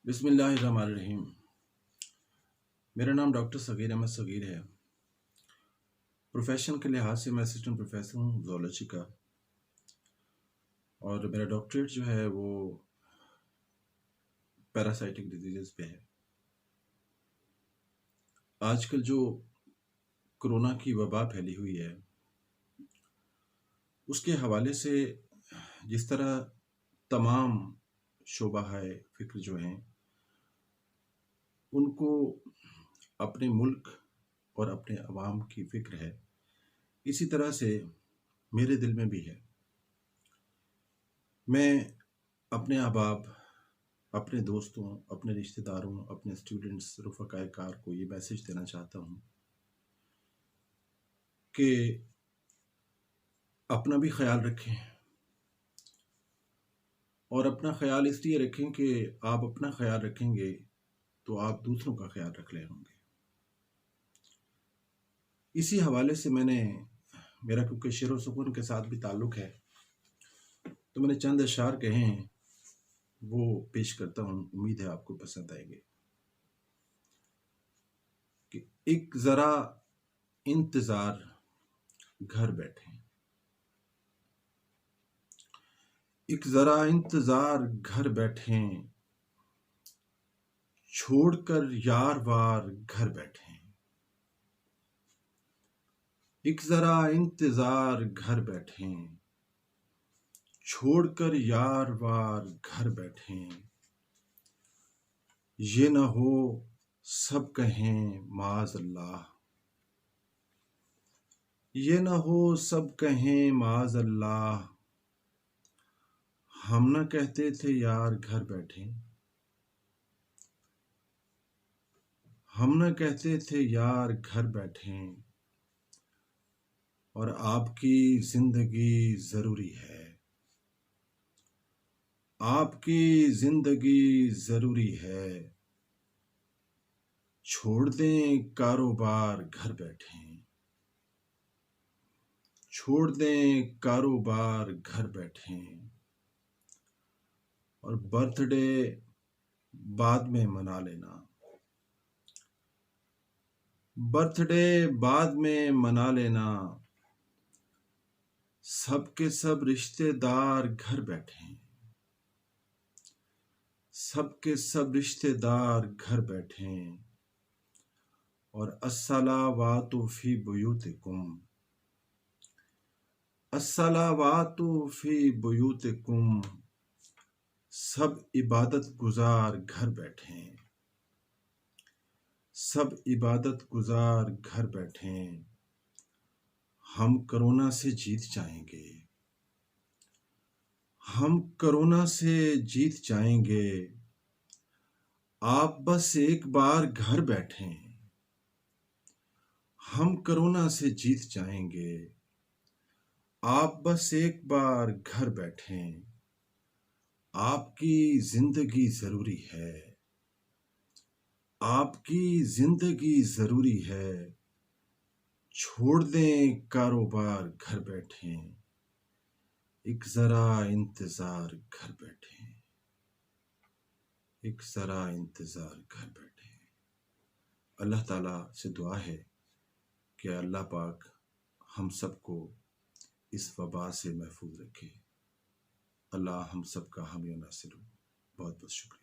बिस्मिल्लाहिर्रहमानिर्रहीम। मेरा नाम डॉक्टर सगीर अहमद सगीर है। प्रोफेशन के लिहाज से मैं असिस्टेंट प्रोफेसर हूँ ज़ूलॉजी का, और मेरा डॉक्टरेट जो है वो पैरासाइटिक डिजीज़ पे है। आजकल जो कोरोना की वबा फैली हुई है, उसके हवाले से जिस तरह तमाम शोबाहाए फ़िक्र जो हैं उनको अपने मुल्क और अपने अवाम की फ़िक्र है, इसी तरह से मेरे दिल में भी है। मैं अपने अहबाब, अपने दोस्तों, अपने रिश्तेदारों, अपने स्टूडेंट्स, रफ़क़ाए कार को ये मैसेज देना चाहता हूँ कि अपना भी ख्याल रखें, और अपना ख्याल इसलिए रखें कि आप अपना ख्याल रखेंगे तो आप दूसरों का ख्याल रख रहे होंगे। इसी हवाले से मेरा क्योंकि शेर व सुकून के साथ भी ताल्लुक़ है, तो मैंने चंद अशआर कहे हैं, वो पेश करता हूँ। उम्मीद है आपको पसंद आएंगे। कि एक ज़रा इंतज़ार घर बैठे, एक ज़रा इंतज़ार घर बैठे, छोड़कर यार वार घर बैठे। एक ज़रा इंतज़ार घर बैठे, छोड़कर यार वार घर बैठे। ये न हो सब कहें माज़ अल्लाह, ये न हो सब कहें माज़ अल्लाह। हम न कहते थे यार घर बैठे, हम न कहते थे यार घर बैठे। और आपकी जिंदगी ज़रूरी है, आपकी जिंदगी ज़रूरी है। छोड़ दें कारोबार घर बैठे, छोड़ दें कारोबार घर बैठे। और बर्थडे बाद में मना लेना, बर्थडे बाद में मना लेना। सबके सब रिश्तेदार घर बैठे, सबके सब रिश्तेदार घर बैठे। और अस्सलावातु फी बुयूतिकुम, अस्सलावातु फी बुयूतिकुम। सब इबादत गुजार घर बैठे, सब इबादत गुजार घर बैठे। हम कोरोना से जीत जाएंगे, हम कोरोना से जीत जाएंगे। आप बस एक बार घर बैठें, हम कोरोना से जीत जाएंगे। आप बस एक बार घर बैठें, आपकी जिंदगी ज़रूरी है, आपकी जिंदगी ज़रूरी है। छोड़ दें कारोबार घर बैठें, एक ज़रा इंतज़ार घर बैठें, एक ज़रा इंतज़ार घर बैठें। अल्लाह ताला से दुआ है कि अल्लाह पाक हम सबको इस वबा से महफूज रखे। अल्लाह हम सब का हामी और नासिर हो। बहुत बहुत शुक्रिया।